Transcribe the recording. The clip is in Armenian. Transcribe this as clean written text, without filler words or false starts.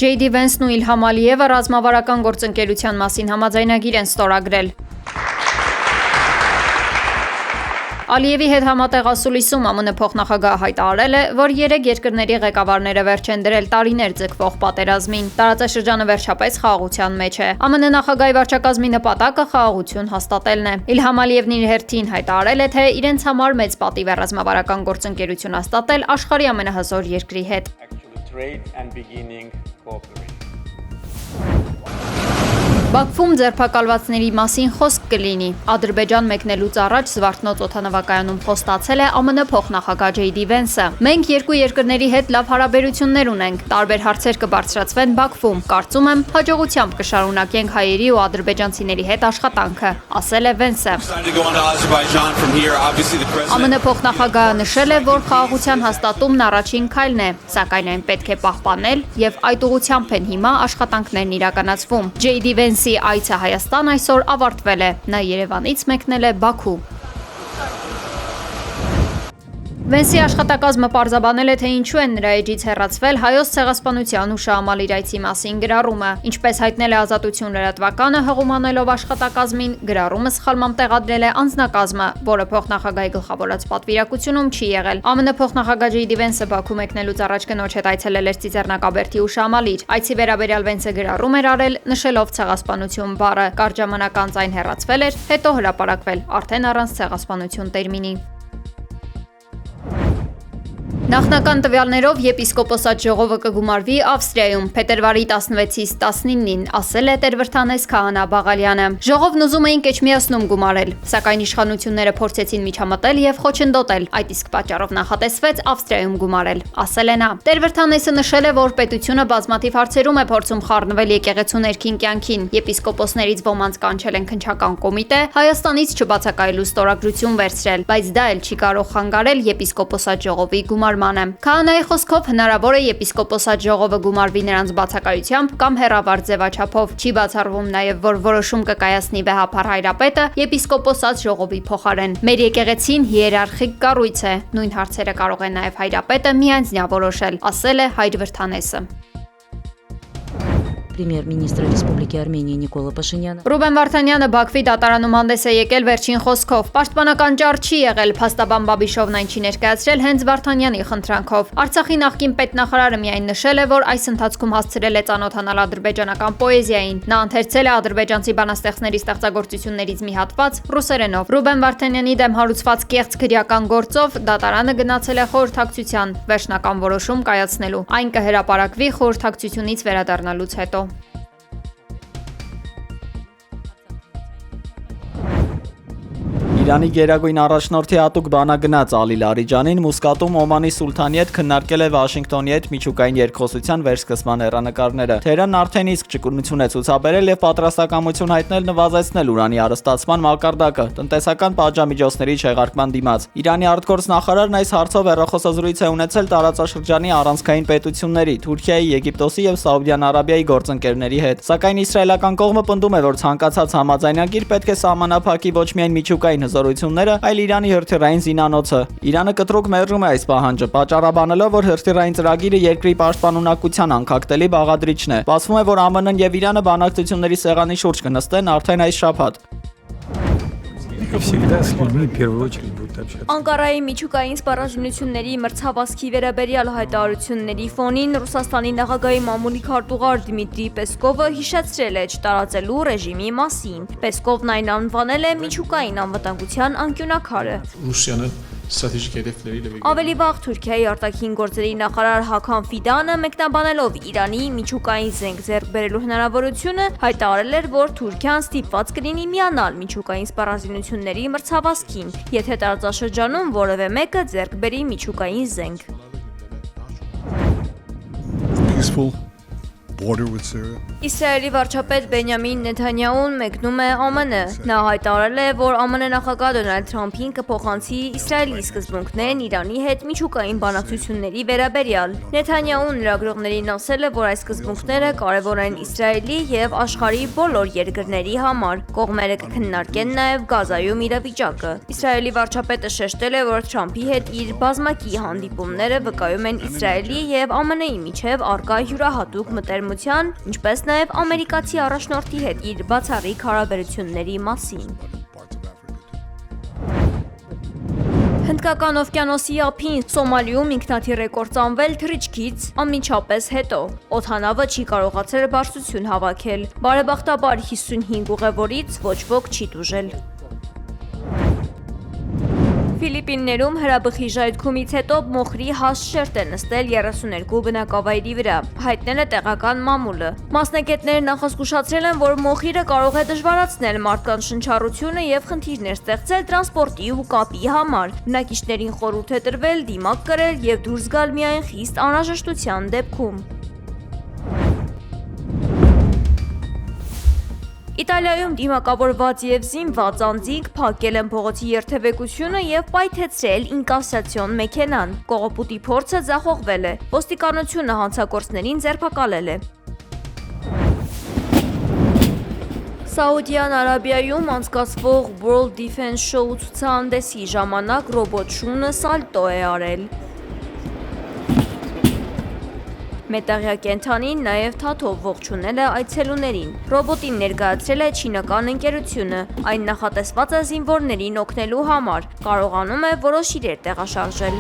JD Vance-ն ու Իլհամ Ալիևը ռազմավարական գործընկերության մասին համաձայնագիր են ստորագրել։ Ալիևի հետ համատեղասուլիսում ԱՄՆ փոխնախագահը հայտարարել է, որ 3 երկրների ղեկավարները վերջ են դրել տարիներ ձգվող պատերազմին։ Տարածաշրջանը վերջապես խաղաղության մեջ է։ ԱՄՆ նախագահի վարչակազմի նպատակը խաղաղություն հաստատելն է։ Իլհամ Ալիևն իր հերթին հայտարարել է, թե իրենց համար մեծ պատիվ է ռազմավարական գործընկերություն հաստատել աշխարհի ամենահզոր երկրի հետ։ Բաքվում ձերբակալվածների մասին խոսք կլինի։ Ադրբեջան մեկնելուց առաջ Զվարթնոց օդանավակայանում խոստացել է ԱՄՆ փոխնախագահ JD Vance-ը։ Մենք երկու երկրների հետ լավ հարաբերություններ ունենք, տարբեր հարցեր կբարձրացվեն Բաքվում։ Կարծում եմ, հաջողությամբ կշարունակենք հայերի ու ադրբեջանցիների հետ աշխատանքը, ասել է Vance-ը։ ԱՄՆ փոխնախագահը նշել է, որ խաղաղության հաստատումն առաջին քայլն է, սակայն այն պետք է պահպանել եւ այդ ուղղությամբ են հիմա աշխատանքներն իրականացվում։ JD Vance-ի այցը Հայաստան այսօր ավարտվել է։ Նա Երևանից մեկնել է Բաքու։ Վենսի աշխատակազմը պարզաբանել է, թե ինչու են նրա էջից հեռացվել Հայոց ցեղասպանության ու շահամալիր այցի մասին գրառումը։ Ինչպես հայտնել է Ազատություն լրատվականը, հղումանելով աշխատակազմին, գրառումը սխալմամբ տեղադրել է անձնակազմը, որը փոխնախագահի գլխավորած պատվիրակությունում չի եղել։ ԱՄՆ փոխնախագահ JD Vance-ը Բաքու մեկնելուց առաջ կնոջ հետ այցելել էր Ծիծեռնակաբերդի ու Շահամալիր։ Այցի վերաբերյալ Vance-ը գրառում էր արել, նշելով ցեղասպանություն բառը։ Կարճ ժամանակ անց այն հեռացվել էր, հետո հրապարակվել, արդեն առանց ցեղասպանություն տերմինի։ Նախնական տվյալներով եպիսկոպոսատ ժողովը կգումարվի Ավստրիայում փետրվարի 16-ից 19-ին, ասել է Տեր-Վրթանես Քահանա Բաղալյանը։ Ժողովն ուզում էին Կեչմիասնում գումարել, սակայն իշխանությունները փորձեցին միջամտել եւ խոչընդոտել, այդ իսկ պատճառով նախատեսվեց Ավստրիայում գումարել, ասել է նա։ Տեր-Վրթանեսը նշել է, որ պետությունը բազմաթիվ հարցերում է փորձում խառնվել եկեղեցու ներքին կյանքին։ Եպիսկոպոսներից ոմանց կանչել են քննչական կոմիտե, Հայաստանից չբացակայելու ստորագրություն վերցրել, բայց դա էլ չի կարող խանգարել եպիսկոպոսատ ժողովի գումարմանը։ Քահանայի խոսքով հնարավոր է եպիսկոպոսատ ժողովը գումարվի նրանց բացակայությամբ կամ հեռավար ձևաչափով։ Չի բացառվում նաև, որ որոշում կկայացնի վեհափառ հայրապետը եպիսկոպոսատ ժողովի փոխարեն։ Մեր եկեղեցին հիերարխիկ կառույց է։ Նույն հարցերը կարող է նաև հայրապետը միանձնյա որոշել, ասել է Հայր Վրթանեսը։ Պրեմիեր-մինիստրը Ռեսպուբլիկի Արմենիա Նիկոլա Փաշինյանը Ռուբեն Վարդանյանը Բաքվի դատարանում հանդես է եկել վերջին խոսքով։ Պաշտպանական ճար չի եղել, փաստաբան Բաբիշովն այն չի ներկայացրել հենց Վարդանյանի խնդրանքով։ Արցախի նախկին պետնախարարը միայն նշել է, որ այս ընթացքում հասցրել է ծանոթանալ ադրբեջանական պոեզիային։ Նա ընթերցել է ադրբեջանցի բանաստեղծների ստեղծագործություններից մի հատված ռուսերենով։ Ռուբեն Վարդանյանի դեմ հարուցված կեղծ քրեական գործով դատարանը գնացել է խորհրդակցության վերջնական որոշում կայացնելու։ Այն կհրապարակվի խորհրդակցությունից վերադառնալուց հետո։ Իրանի գերագույն առաջնորդի հատուկ բանագնաց Ալի Լարիջանին Մուսկատում Օմանի սուլթանի հետ քննարկել է Վաշինգտոնի հետ միջուկային երկխոսության վերսկսման հեռանկարները։ Թեհրանն արդեն իսկ ճկունություն է ցուցաբերել եւ պատրաստակամություն հայտնել նվազեցնել ուրանի հարստացման մակարդակը տնտեսական պատժամիջոցների չեղարկման դիմաց։ Իրանի արտգործ նախարարն այս հարցով հեռախոսազրույց է ունեցել տարածաշրջանի առանցքային պետությունների Թուրքիայի, Եգիպտոսի եւ Սաուդյան Արաբիայի գործընկերների հետ։ Սակայն իսրայելական կողմը պնդում է, որ ցանկացած համաձայնագիր պետք է սահմանափակի ոչ միայն միջուկային հզորությունները, այլ Իրանի հրթիռային զինանոցը։ Իրանը կտրուկ մերժում է այս պահանջը, պատճառաբանելով, որ հրթիռային ծրագիրը երկրի պաշտպանունակության անկախտելի բաղադրիչն է։ Սպասվում է, որ ԱՄՆ-ն եւ Իրանը բանակցությունների սեղանի շուրջ կնստեն արդեն այս շաբաթ։ Անկարայի միջուկային սպառազինությունների մրցավազքի վերաբերյալ հայտարարությունների ֆոնին Ռուսաստանի նախագահի մամուլի քարտուղար Դմիտրի Պեսկովը հիշեցրել է չտարածելու ռեժիմի մասին։ Պեսկովն այն անվանել է միջուկային անվտանգության անկյունակարը։ Ավելի վաղ Թուրքիայի արտաքին գործերի նախարար Հական Ֆիդանը մեկնաբանելով Իրանի միջուկային զենք ձեռք բերելու հնարավորությունը հայտարարել էր, որ Թուրքիան ստիպված կլինի միանալ միջուկային սպառազինությունների մրցավազքին, եթե տարածաշրջանում որևէ մեկը ձեռք բերի միջուկային զենք։ Իսրայելի վարչապետ Բենյամին Նեթանյահուն մեկնում է ԱՄՆ։ Նա հայտարարել է, որ ԱՄՆ նախագահ Դոնալդ Թրամփին կփոխանցի Իսրայելի սկզբունքներն Իրանի հետ միջուկային բանակցությունների վերաբերյալ։ Նեթանյահուն լրագրողներին ասել է, որ այս սկզբունքները կարևոր են Իսրայելի եւ աշխարհի բոլոր երկրների համար։ Կողմերը կքննարկեն նաեւ Գազայում իրավիճակը։ Իսրայելի վարչապետը շեշտել է, որ Թրամփի հետ իր բազմակի հանդիպումները վկայում են Իսրայելի եւ ԱՄՆ-ի միջև առկա յուրահատուկ մտերմության, ինչպես նաև ամերիկացի առաջնորդի հետ իր բացառիկ հարաբերությունների մասին։ Հնդկական օվկիանոսի ափին Սոմալիում ինքնաթիռ է կործանվել թռիչքից անմիջապես հետո։ Օդանավը չի կարողացել բարձրություն հավաքել։ Բարեբախտաբար 55 ուղևորից ոչ ոք չի տուժել։ Ֆիլիպիններում հրաբխի ժայթքումից հետո մոխրի հաստ շերտ է նստել 32 բնակավայրի վրա, հայտնել է տեղական մամուլը։ Մասնագետները նախազգուշացրել են, որ մոխիրը կարող է դժվարացնել մարդկանց շնչառությունը եւ խնդիրներ ստեղծել տրանսպորտի ու կապի համար։ Բնակիչներին խորհուրդ է տրվել դիմակ կրել եւ դուրս գալ միայն խիստ անհրաժեշտության դեպքում։ Իտալիայում դիմակավորված եւ զինված անձինք փակել են փողոցի երթևեկությունը եւ պայթեցրել ինկասացիոն մեքենան։ Կողոպուտի փորձը ձախողվել է։ Ոստիկանությունը հանցագործներին ձերբակալել է։ Սաուդյան Արաբիայում անցկացվող World Defense Show ցուցահանդեսի ժամանակ ռոբոտ շունը սալտո է արել։ Մետաղյա կենդանին նաև թաթով ողջունել է այցելուներին։ Ռոբոտին ներկայացրել է չինական ընկերությունը։ Այն նախատեսված է զինվորներին օգնելու համար, կարողանում է որոշ իրեր տեղաշարժել։